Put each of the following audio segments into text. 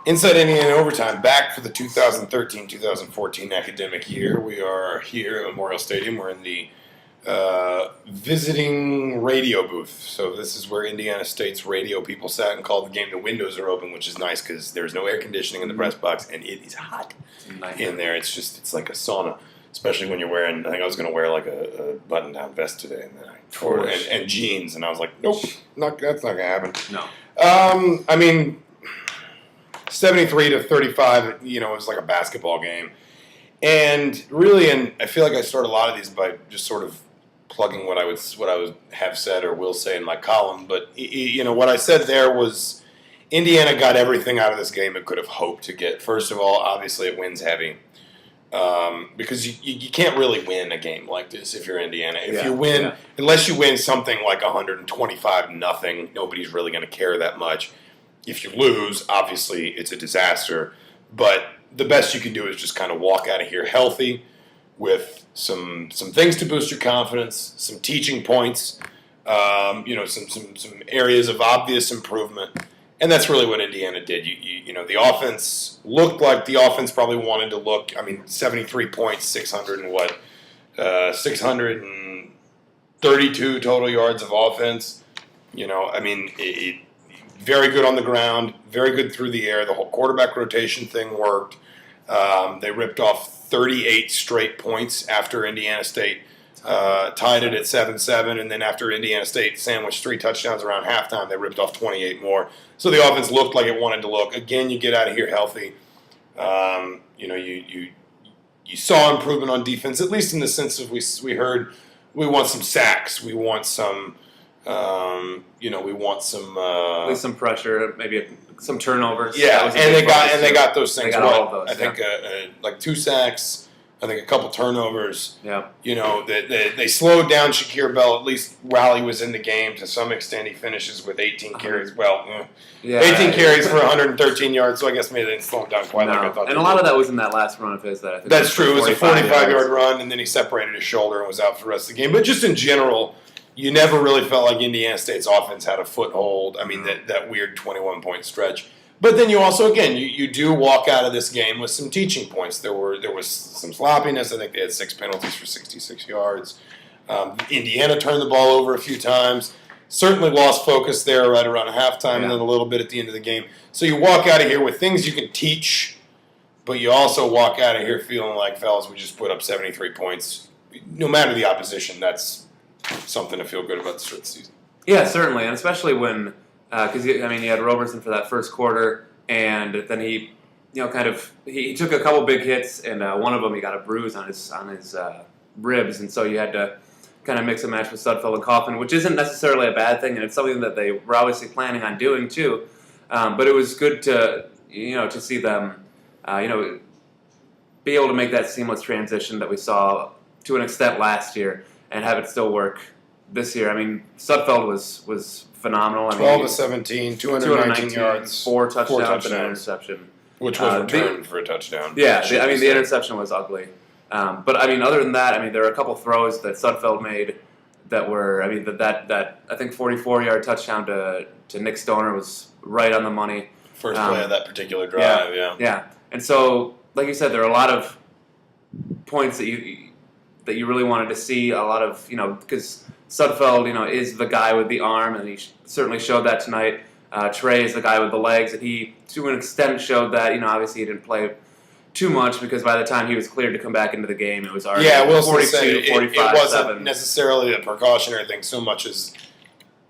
Inside Indiana Overtime, back for the 2013-2014 academic year. We are here at Memorial Stadium. We're in the visiting radio booth. So this is where Indiana State's radio people sat and called the game. The windows are open, which is nice because there's no air conditioning in the press box, and it is hot in there. It's like a sauna, especially when you're wearing, I think I was going to wear like a button-down vest today, and then I tore it, and jeans, and I was like, nope, that's not going to happen. No. I mean, 73-35, it was like a basketball game. And really, and I feel like I start a lot of these by just sort of plugging what I would have said or will say in my column. But, what I said there was Indiana got everything out of this game it could have hoped to get. First of all, obviously it wins heavy. Because you can't really win a game like this if you're Indiana. If you win, unless you win something like 125-0, nobody's really going to care that much. If you lose, obviously it's a disaster. But the best you can do is just kind of walk out of here healthy with some things to boost your confidence, some teaching points, some areas of obvious improvement. And that's really what Indiana did. The offense looked like the offense probably wanted to look. 73 points, 632 total yards of offense. Very good on the ground, very good through the air. The whole quarterback rotation thing worked. They ripped off 38 straight points after Indiana State tied it at 7-7, and then after Indiana State sandwiched 3 touchdowns around halftime, they ripped off 28 more. So the offense looked like it wanted to look. Again, you get out of here healthy. You saw improvement on defense, at least in the sense of we heard we want some sacks, we want some. At least some pressure, maybe some turnovers. Yeah, they got those things. They got all of those. I think like 2 sacks. I think a couple turnovers. Yeah. They slowed down Shakir Bell. At least while he was in the game, to some extent, he finishes with 18 carries. 18 carries for 113 yards. So I guess maybe they didn't slow him down quite like I thought. And a lot of that was in that last run of his. That I think that's true. It was a 45-yard run, and then he separated his shoulder and was out for the rest of the game. But just in general, you never really felt like Indiana State's offense had a foothold. That weird 21-point stretch. But then you also, again, you do walk out of this game with some teaching points. There was some sloppiness. I think they had 6 penalties for 66 yards. Indiana turned the ball over a few times. Certainly lost focus there right around halftime and then a little bit at the end of the game. So you walk out of here with things you can teach, but you also walk out of here feeling like, fellas, we just put up 73 points. No matter the opposition, that's something to feel good about the start of the season. Yeah, certainly, and especially when because you had Roberson for that first quarter, and then he took a couple big hits, and one of them he got a bruise on his ribs, and so you had to kind of mix and match with Sudfeld and Coffin, which isn't necessarily a bad thing, and it's something that they were obviously planning on doing too. But it was good to see them be able to make that seamless transition that we saw to an extent last year, and have it still work this year. Sudfeld was phenomenal. 12-17, 219 yards, 4 touchdowns and an interception. Which was returned for a touchdown. Yeah, the interception was ugly. But other than that, there were a couple throws that Sudfeld made that were, that I think 44-yard touchdown to Nick Stoner was right on the money. First play of that particular drive, Yeah. And so, like you said, there are a lot of points that you really wanted to see. A lot of, because Sudfeld, is the guy with the arm, and he certainly showed that tonight. Trey is the guy with the legs, and he, to an extent, showed that. Obviously he didn't play too much because by the time he was cleared to come back into the game, it was already 42, 45, it wasn't 7. necessarily a precautionary thing so much as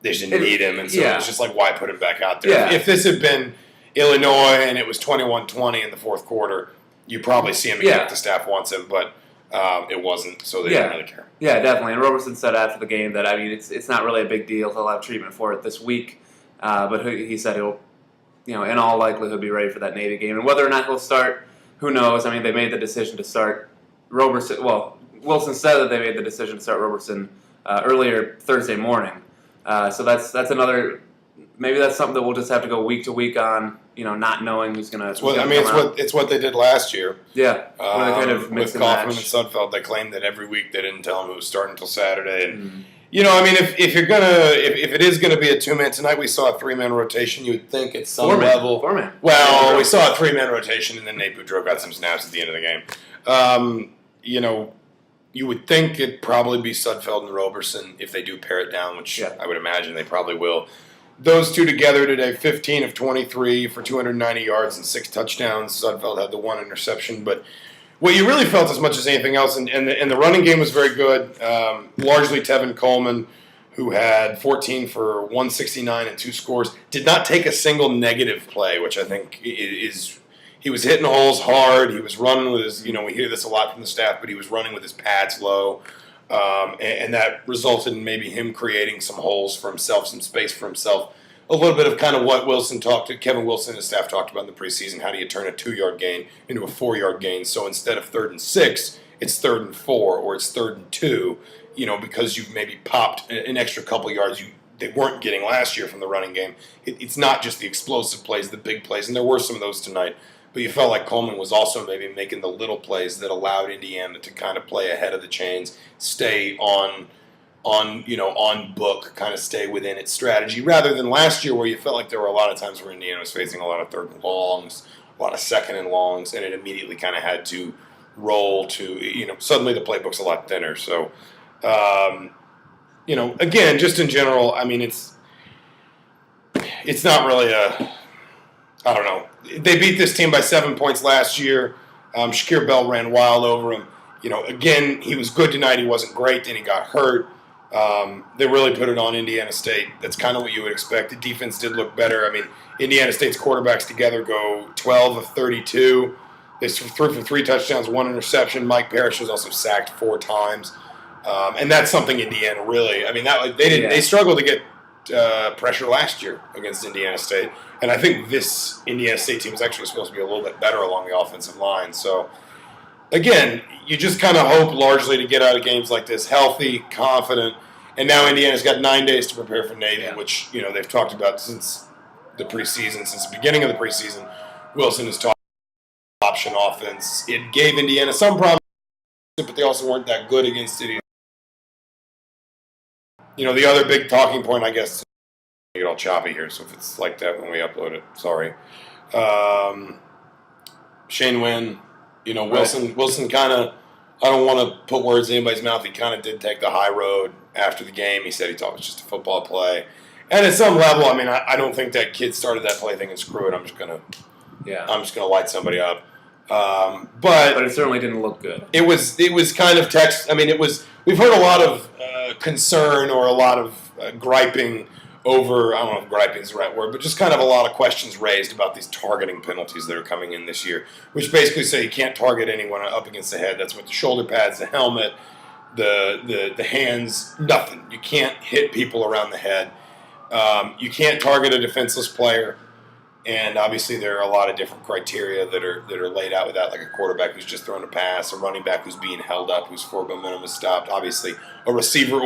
they just didn't need him, and so it was just like, why put him back out there? Yeah. If this had been Illinois and it was 21-20 in the fourth quarter, you probably see him again if the staff wants him, but it wasn't, so they didn't really care. Yeah, definitely. And Roberson said after the game that it's not really a big deal. He'll have treatment for it this week, but he said he'll, in all likelihood, be ready for that Navy game. And whether or not he'll start, who knows? They made the decision to start Roberson. Well, Wilson said that they made the decision to start Roberson earlier Thursday morning. So that's another. Maybe that's something that we'll just have to go week to week on. Not knowing who's going to. It's what they did last year. Yeah, with Kaufman and Sudfeld, they claimed that every week they didn't tell him who was starting until Saturday, and I mean, if you're gonna, if it is gonna be a 2-man tonight, we saw a 3-man rotation. You would think at some level. 4-man. Well, we saw a 3-man rotation, and then Nate Boudreau got some snaps at the end of the game. You would think it'd probably be Sudfeld and Roberson if they do pare it down, which I would imagine they probably will. Those two together today, 15 of 23 for 290 yards and 6 touchdowns. Sudfeld had the 1 interception, but what you really felt as much as anything else, and the running game was very good, largely Tevin Coleman, who had 14 for 169 and 2 scores, did not take a single negative play, which I think is he was hitting holes hard. He was running with his, we hear this a lot from the staff, but he was running with his pads low. And that resulted in maybe him creating some holes for himself, some space for himself. A little bit of kind of what Kevin Wilson and his staff talked about in the preseason. How do you turn a 2-yard gain into a 4-yard gain? So instead of 3rd and 6, it's 3rd and 4, or it's 3rd and 2. Because you've maybe popped an extra couple yards they weren't getting last year from the running game. It's not just the explosive plays, the big plays, and there were some of those tonight. But you felt like Coleman was also maybe making the little plays that allowed Indiana to kind of play ahead of the chains, stay on book, kind of stay within its strategy, rather than last year where you felt like there were a lot of times where Indiana was facing a lot of 3rd and longs, a lot of 2nd and longs, and it immediately kind of had to roll to, suddenly the playbook's a lot thinner. So, again, just in general, I mean, it's not really I don't know. They beat this team by 7 points last year. Shakir Bell ran wild over him. Again, he was good tonight. He wasn't great. Then he got hurt. They really put it on Indiana State. That's kind of what you would expect. The defense did look better. I mean, Indiana State's quarterbacks together go 12 of 32. They threw for 3 touchdowns, 1 interception. Mike Parrish was also sacked 4 times. And that's something Indiana really, I mean, they struggled to get pressure last year against Indiana State. And I think this Indiana State team is actually supposed to be a little bit better along the offensive line. So, again, you just kind of hope largely to get out of games like this healthy, confident. And now Indiana's got 9 days to prepare for Navy, which, they've talked about since the preseason, since the beginning of the preseason. Wilson has talked about option offense. It gave Indiana some problems, but they also weren't that good against it. The other big talking point, I guess, get all choppy here, so if it's like that when we upload it, sorry. Shane Wynn, Wilson kind of, I don't want to put words in anybody's mouth. He kind of did take the high road after the game. He said he thought it was just a football play. And at some level, I mean, I don't think that kid started that play thinking, screw it, I'm just gonna light somebody up. But it certainly didn't look good. It was kind of we've heard a lot of concern or a lot of griping over, I don't know if griping is the right word, but just kind of a lot of questions raised about these targeting penalties that are coming in this year, which basically say you can't target anyone up against the head. That's what the shoulder pads, the helmet, the hands, nothing. You can't hit people around the head. You can't target a defenseless player. And obviously there are a lot of different criteria that are laid out with that, like a quarterback who's just thrown a pass, a running back who's being held up, whose forward momentum is stopped, obviously a receiver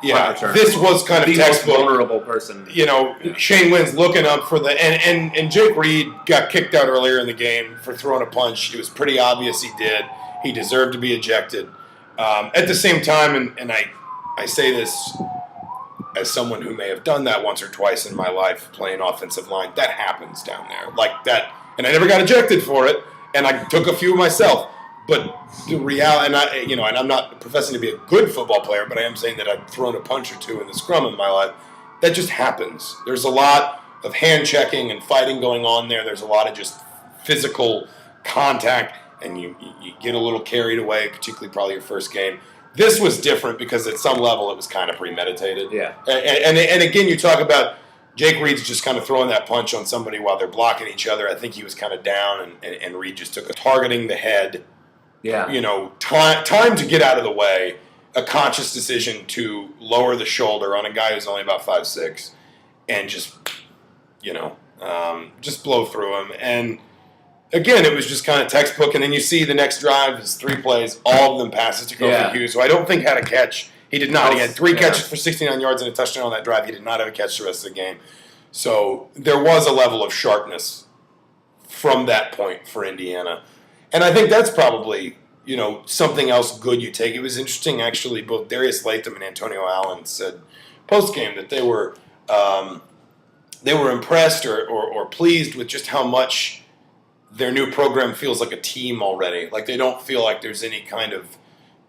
this was kind of the textbook. Most vulnerable person. Shane Wynn's looking up for and Jake Reed got kicked out earlier in the game for throwing a punch. It was pretty obvious he did. He deserved to be ejected. At the same time, and I say this as someone who may have done that once or twice in my life, playing offensive line, that happens down there. Like that, and I never got ejected for it, and I took a few myself. But the reality, and I'm not professing to be a good football player, but I am saying that I've thrown a punch or two in the scrum in my life. That just happens. There's a lot of hand checking and fighting going on there. There's a lot of just physical contact, and you get a little carried away, particularly probably your first game. This was different because at some level it was kind of premeditated. Yeah. And again, you talk about Jake Reed's just kind of throwing that punch on somebody while they're blocking each other. I think he was kind of down, and Reed just took a targeting the head. Yeah. Time to get out of the way, a conscious decision to lower the shoulder on a guy who's only about 5'6", and just blow through him. And again, it was just kind of textbook. And then you see the next drive is 3 plays, all of them passes to Kofi Hughes, who I don't think had a catch. He did not. He had 3 catches for 69 yards and a touchdown on that drive. He did not have a catch the rest of the game. So there was a level of sharpness from that point for Indiana. And I think that's probably something else good you take. It was interesting, actually. Both Darius Latham and Antonio Allen said post game that they were impressed or pleased with just how much their new program feels like a team already. Like they don't feel like there's any kind of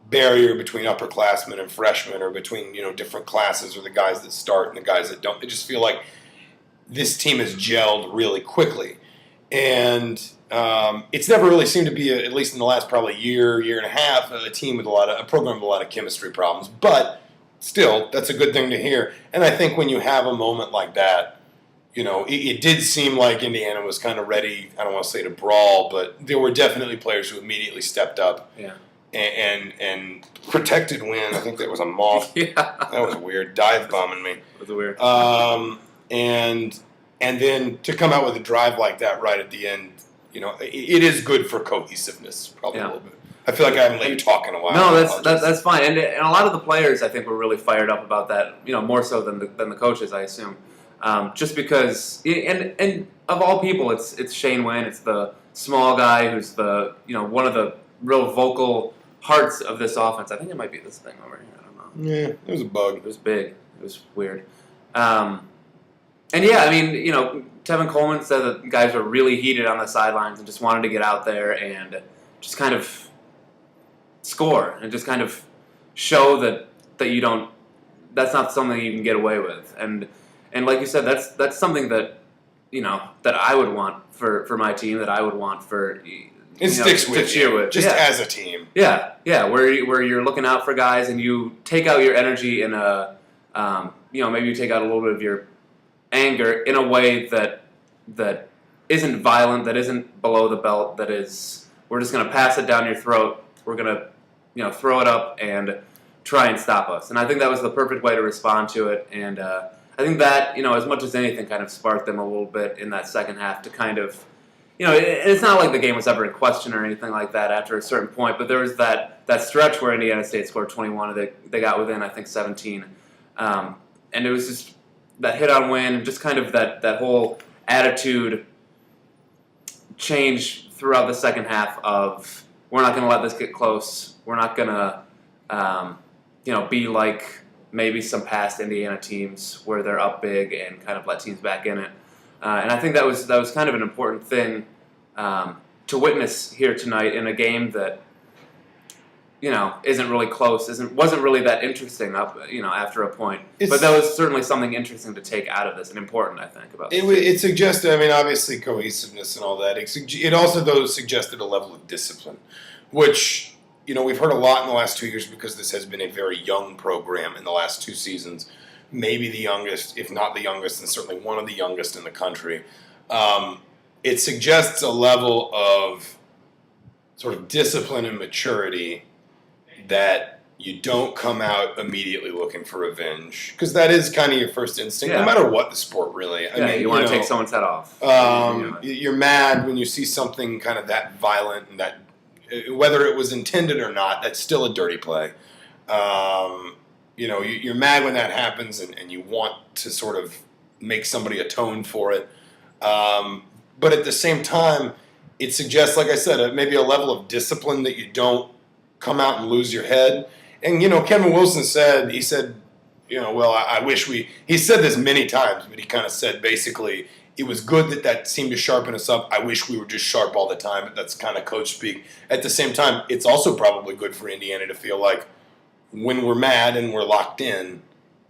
barrier between upperclassmen and freshmen, or between different classes, or the guys that start and the guys that don't. They just feel like this team has gelled really quickly, and it's never really seemed to be, at least in the last probably year and a half, a team with a program with a lot of chemistry problems. But still, that's a good thing to hear. And I think when you have a moment like that, it did seem like Indiana was kind of ready. I don't want to say to brawl, but there were definitely players who immediately stepped up. Yeah. And protected win. I think that was a moth. Yeah. That was weird. Dive bombing me. It was weird. And then to come out with a drive like that right at the end, it is good for cohesiveness, probably a little bit. I feel like I haven't let you talk in a while. No, that's fine. And a lot of the players, I think, were really fired up about that. More so than the coaches, I assume. Just because, and of all people, it's Shane Wynn. It's the small guy who's the one of the real vocal parts of this offense. I think it might be this thing over here. I don't know. Yeah, it was a bug. It was big. It was weird. And yeah, I mean, Tevin Coleman said that guys were really heated on the sidelines and just wanted to get out there and just kind of score and just kind of show that you don't. That's not something you can get away with. And like you said, that's something that that I would want for my team. That I would want for. It sticks with you, just as a team. Yeah, where you're looking out for guys and you take out your energy in a, maybe you take out a little bit of your anger in a way that isn't violent, that isn't below the belt, that is, we're just going to pass it down your throat, we're going to, throw it up and try and stop us. And I think that was the perfect way to respond to it, and I think that, as much as anything, kind of sparked them a little bit in that second half to kind of, it's not like the game was ever in question or anything like that after a certain point, but there was that stretch where Indiana State scored 21 and they got within, I think, 17. And it was just that hit on win, just kind of that whole attitude change throughout the second half of, we're not going to let this get close. We're not going to, be like maybe some past Indiana teams where they're up big and kind of let teams back in it. And I think that was kind of an important thing to witness here tonight in a game that isn't really close, wasn't really that interesting up after a point. But that was certainly something interesting to take out of this and important, I think, about this. It suggested, obviously cohesiveness and all that. It also though suggested a level of discipline, which we've heard a lot in the last 2 years because this has been a very young program in the last 2 seasons. Maybe the youngest, if not the youngest, and certainly one of the youngest in the country. It suggests a level of sort of discipline and maturity that you don't come out immediately looking for revenge, because that is kind of your first instinct, no matter what the sport, really. You want to take someone's head off. You're mad when you see something kind of that violent, and that, whether it was intended or not, that's still a dirty play. You're mad when that happens, and you want to sort of make somebody atone for it. But at the same time, it suggests, like I said, maybe a level of discipline that you don't come out and lose your head. And, Kevin Wilson said, he said, I wish he said this many times, but he kind of said basically, it was good that seemed to sharpen us up. I wish we were just sharp all the time. That's kind of coach speak. At the same time, it's also probably good for Indiana to feel like when we're mad and we're locked in,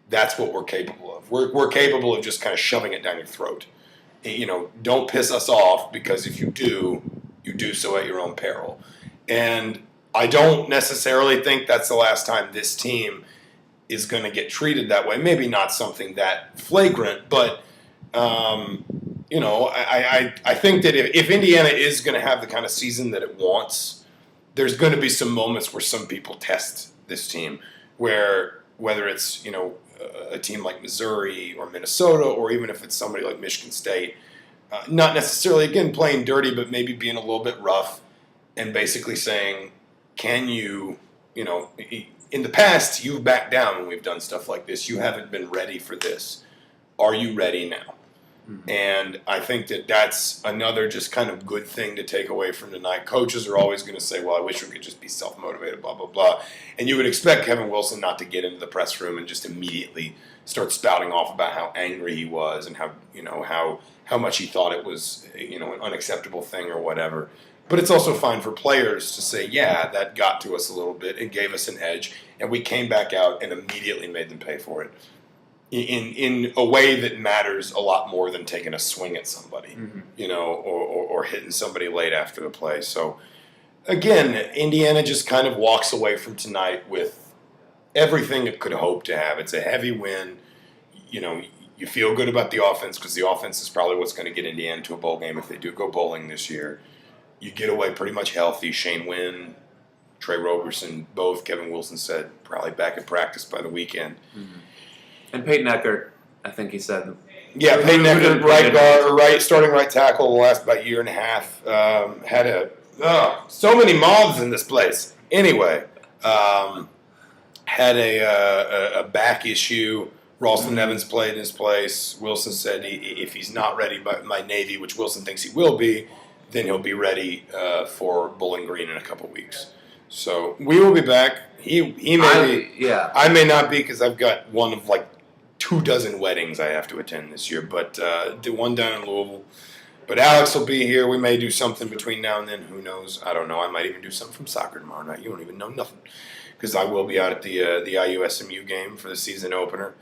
that's what we're capable of. We're capable of just kind of shoving it down your throat. Don't piss us off, because if you do so at your own peril. And I don't necessarily think that's the last time this team is going to get treated that way. Maybe not something that flagrant, but I think that if Indiana is going to have the kind of season that it wants, there's going to be some moments where some people test this team, where whether it's a team like Missouri or Minnesota, or even if it's somebody like Michigan State, not necessarily again playing dirty, but maybe being a little bit rough and basically saying, can you, in the past you've backed down when we've done stuff like this. You haven't been ready for this. Are you ready now? Mm-hmm. And I think that that's another just kind of good thing to take away from tonight. Coaches are always going to say, well, I wish we could just be self-motivated, blah, blah, blah. And you would expect Kevin Wilson not to get into the press room and just immediately start spouting off about how angry he was and how much he thought it was, an unacceptable thing or whatever. But it's also fine for players to say, yeah, that got to us a little bit. It gave us an edge. And we came back out and immediately made them pay for it in a way that matters a lot more than taking a swing at somebody, Mm-hmm. or hitting somebody late after the play. So, again, Indiana just kind of walks away from tonight with everything it could hope to have. It's a heavy win. You feel good about the offense because the offense is probably what's going to get Indiana to a bowl game if they do go bowling this year. You get away pretty much healthy. Shane Wynn, Trey Roberson, both, Kevin Wilson said, probably back in practice by the weekend. Mm-hmm. And Peyton Eckert, I think he said. Yeah, Peyton Eckert, starting right tackle the last about year and a half. Had so many moths in this place. Anyway, had a back issue. Ralston Evans played in his place. Wilson said if he's not ready by Navy, which Wilson thinks he will be, then he'll be ready for Bowling Green in a couple weeks. So we will be back. He may be. Yeah. I may not be because I've got one of 24 weddings I have to attend this year, but the one down in Louisville. But Alex will be here. We may do something between now and then. Who knows? I don't know. I might even do something from soccer tomorrow night. You don't even know nothing because I will be out at the IU-SMU game for the season opener.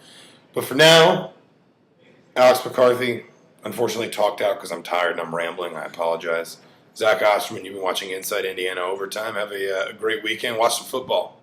But for now, Alex McCarthy, unfortunately talked out because I'm tired and I'm rambling. I apologize. Zach Osterman, you've been watching Inside Indiana Overtime. Have a great weekend. Watch some football.